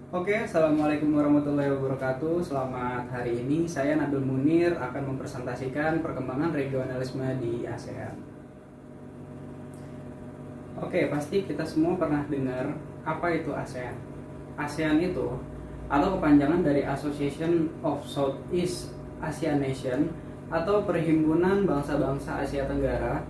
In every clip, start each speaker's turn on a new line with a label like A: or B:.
A: Oke, Assalamualaikum warahmatullahi wabarakatuh. Selamat hari ini, saya Nabil Munir akan mempresentasikan perkembangan regionalisme di ASEAN. Oke, pasti kita semua pernah dengar apa itu ASEAN. ASEAN itu atau kepanjangan dari Association of Southeast Asian Nation atau Perhimpunan Bangsa-Bangsa Asia Tenggara,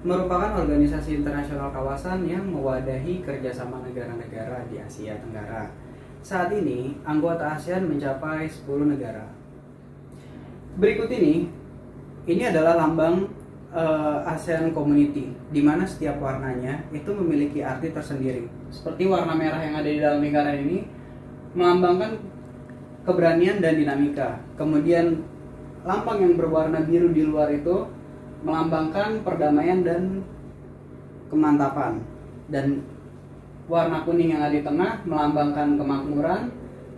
A: merupakan organisasi internasional kawasan yang mewadahi kerjasama negara-negara di Asia Tenggara. Saat ini, anggota ASEAN mencapai 10 negara. Berikut ini adalah lambang ASEAN Community, di mana setiap warnanya itu memiliki arti tersendiri. Seperti warna merah yang ada di dalam lingkaran ini melambangkan keberanian dan dinamika. Kemudian lambang yang berwarna biru di luar itu melambangkan perdamaian dan kemantapan. Dan warna kuning yang ada di tengah melambangkan kemakmuran,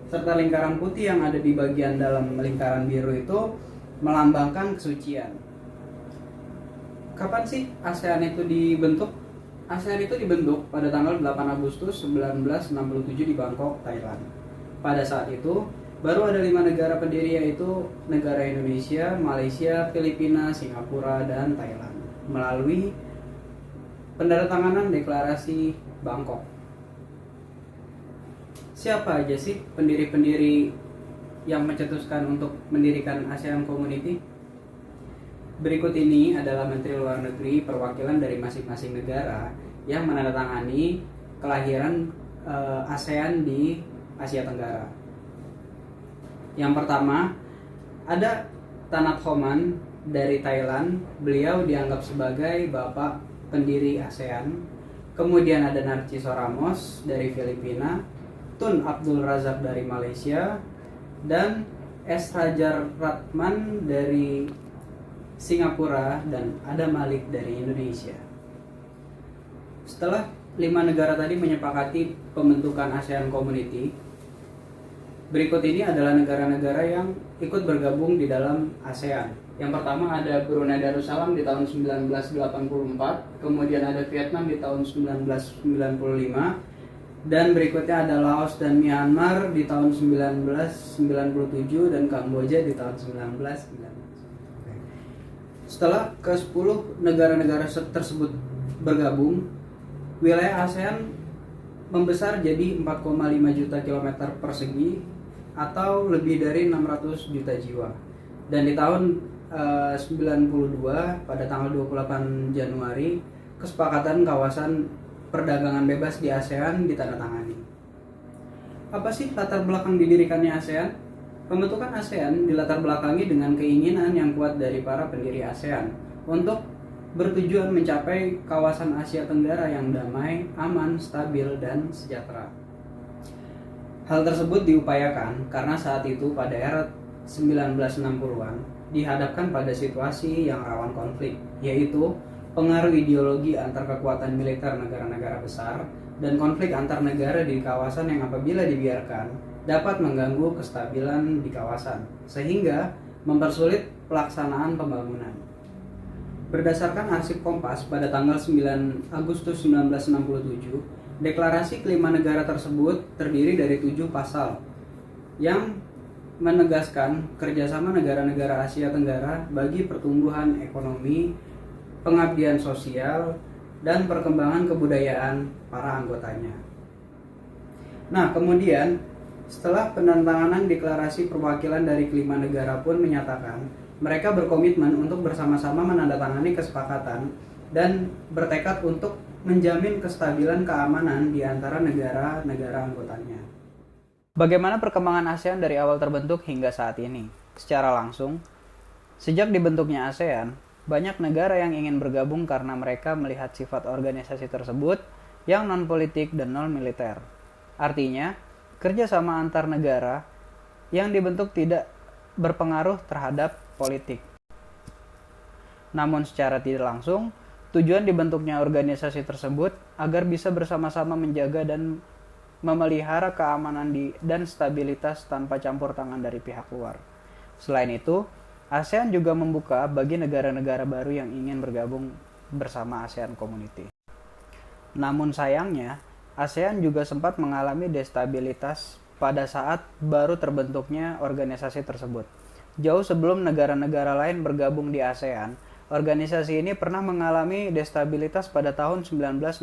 A: serta lingkaran putih yang ada di bagian dalam lingkaran biru itu melambangkan kesucian. Kapan sih ASEAN itu dibentuk? ASEAN itu dibentuk pada tanggal 8 Agustus 1967 di Bangkok, Thailand. Pada saat itu, baru ada 5 negara pendiri, yaitu negara Indonesia, Malaysia, Filipina, Singapura, dan Thailand, melalui penandatanganan deklarasi Bangkok. Siapa aja sih pendiri-pendiri yang mencetuskan untuk mendirikan ASEAN Community? Berikut ini adalah Menteri Luar Negeri perwakilan dari masing-masing negara yang menandatangani kelahiran ASEAN di Asia Tenggara. Yang pertama, ada Tanat Homan dari Thailand. Beliau dianggap sebagai bapak pendiri ASEAN. Kemudian ada Narciso Ramos dari Filipina, Tun Abdul Razak dari Malaysia, dan S. Rajar Ratman dari Singapura, dan ada Malik dari Indonesia. Setelah 5 negara tadi menyepakati pembentukan ASEAN Community, berikut ini adalah negara-negara yang ikut bergabung di dalam ASEAN. Yang pertama ada Brunei Darussalam di tahun 1984, kemudian ada Vietnam di tahun 1995, dan berikutnya ada Laos dan Myanmar di tahun 1997 dan Kamboja di tahun 1990. Setelah ke-10 negara-negara tersebut bergabung, wilayah ASEAN membesar jadi 4,5 juta kilometer persegi atau lebih dari 600 juta jiwa. Dan di tahun 92 pada tanggal 28 Januari, kesepakatan kawasan perdagangan bebas di ASEAN ditandatangani. Apa sih latar belakang didirikannya ASEAN? Pembentukan ASEAN dilatar belakangi dengan keinginan yang kuat dari para pendiri ASEAN untuk bertujuan mencapai kawasan Asia Tenggara yang damai, aman, stabil, dan sejahtera. Hal tersebut diupayakan karena saat itu pada era 1960-an dihadapkan pada situasi yang rawan konflik, yaitu pengaruh ideologi antar kekuatan militer negara-negara besar dan konflik antar negara di kawasan yang apabila dibiarkan dapat mengganggu kestabilan di kawasan sehingga mempersulit pelaksanaan pembangunan. Berdasarkan arsip Kompas pada tanggal 9 Agustus 1967, deklarasi kelima negara tersebut terdiri dari 7 pasal yang menegaskan kerjasama negara-negara Asia Tenggara bagi pertumbuhan ekonomi, pengabdian sosial, dan perkembangan kebudayaan para anggotanya. Nah, kemudian setelah penandatanganan deklarasi, perwakilan dari kelima negara pun menyatakan mereka berkomitmen untuk bersama-sama menandatangani kesepakatan dan bertekad untuk menjamin kestabilan keamanan di antara negara-negara anggotanya. Bagaimana perkembangan ASEAN dari awal terbentuk hingga saat ini? Secara langsung, sejak dibentuknya ASEAN, banyak negara yang ingin bergabung karena mereka melihat sifat organisasi tersebut yang non-politik dan non-militer. Artinya, kerjasama antar negara yang dibentuk tidak berpengaruh terhadap politik. Namun secara tidak langsung, tujuan dibentuknya organisasi tersebut agar bisa bersama-sama menjaga dan memelihara keamanan dan stabilitas tanpa campur tangan dari pihak luar. Selain itu, ASEAN juga membuka bagi negara-negara baru yang ingin bergabung bersama ASEAN Community. Namun sayangnya, ASEAN juga sempat mengalami destabilitas pada saat baru terbentuknya organisasi tersebut. Jauh sebelum negara-negara lain bergabung di ASEAN, organisasi ini pernah mengalami destabilitas pada tahun 1968.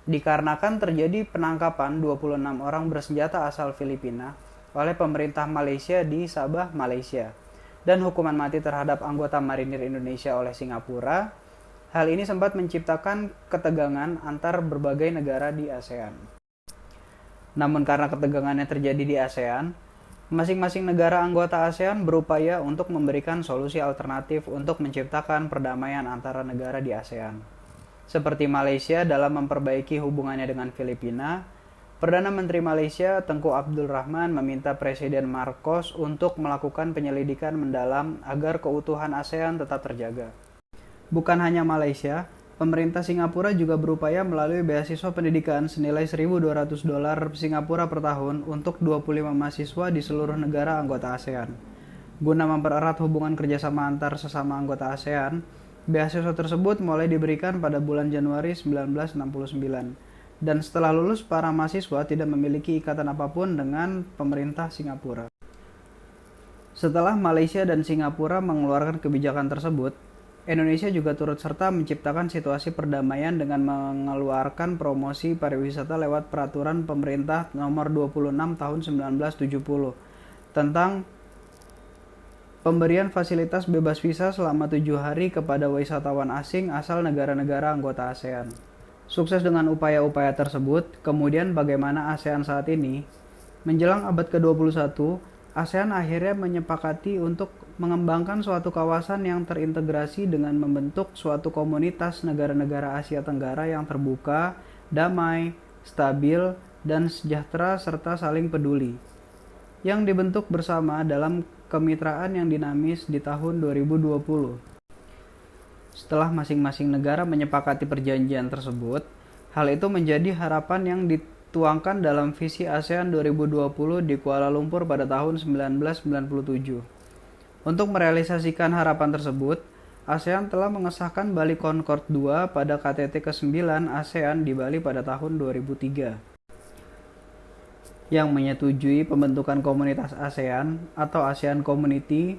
A: Dikarenakan terjadi penangkapan 26 orang bersenjata asal Filipina oleh pemerintah Malaysia di Sabah, Malaysia, dan hukuman mati terhadap anggota marinir Indonesia oleh Singapura, hal ini sempat menciptakan ketegangan antar berbagai negara di ASEAN. Namun karena ketegangan yang terjadi di ASEAN, masing-masing negara anggota ASEAN berupaya untuk memberikan solusi alternatif untuk menciptakan perdamaian antara negara di ASEAN. Seperti Malaysia dalam memperbaiki hubungannya dengan Filipina, Perdana Menteri Malaysia Tengku Abdul Rahman meminta Presiden Marcos untuk melakukan penyelidikan mendalam agar keutuhan ASEAN tetap terjaga. Bukan hanya Malaysia, pemerintah Singapura juga berupaya melalui beasiswa pendidikan senilai $1.200 Singapura per tahun untuk 25 mahasiswa di seluruh negara anggota ASEAN. Guna mempererat hubungan kerjasama antar sesama anggota ASEAN, beasiswa tersebut mulai diberikan pada bulan Januari 1969. Dan setelah lulus, para mahasiswa tidak memiliki ikatan apapun dengan pemerintah Singapura. Setelah Malaysia dan Singapura mengeluarkan kebijakan tersebut, Indonesia juga turut serta menciptakan situasi perdamaian dengan mengeluarkan promosi pariwisata lewat peraturan pemerintah nomor 26 tahun 1970 tentang pemberian fasilitas bebas visa selama 7 hari kepada wisatawan asing asal negara-negara anggota ASEAN. Sukses dengan upaya-upaya tersebut, kemudian bagaimana ASEAN saat ini? Menjelang abad ke-21, ASEAN akhirnya menyepakati untuk mengembangkan suatu kawasan yang terintegrasi dengan membentuk suatu komunitas negara-negara Asia Tenggara yang terbuka, damai, stabil, dan sejahtera serta saling peduli, yang dibentuk bersama dalam kemitraan yang dinamis di tahun 2020. Setelah masing-masing negara menyepakati perjanjian tersebut, hal itu menjadi harapan yang dituangkan dalam visi ASEAN 2020 di Kuala Lumpur pada tahun 1997. Untuk merealisasikan harapan tersebut, ASEAN telah mengesahkan Bali Concord II pada KTT ke-9 ASEAN di Bali pada tahun 2003, yang menyetujui pembentukan komunitas ASEAN atau ASEAN Community,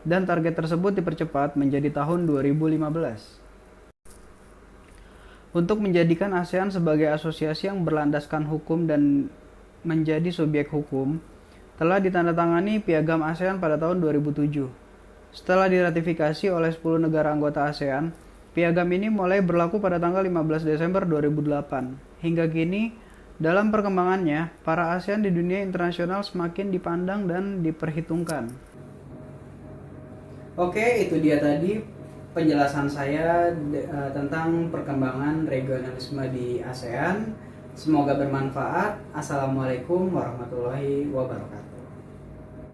A: dan target tersebut dipercepat menjadi tahun 2015. Untuk menjadikan ASEAN sebagai asosiasi yang berlandaskan hukum dan menjadi subjek hukum, telah ditandatangani Piagam ASEAN pada tahun 2007. Setelah diratifikasi oleh 10 negara anggota ASEAN, Piagam ini mulai berlaku pada tanggal 15 Desember 2008. Hingga kini, dalam perkembangannya, para ASEAN di dunia internasional semakin dipandang dan diperhitungkan. Oke, itu dia tadi penjelasan saya tentang perkembangan regionalisme di ASEAN. Semoga bermanfaat. Assalamualaikum warahmatullahi wabarakatuh.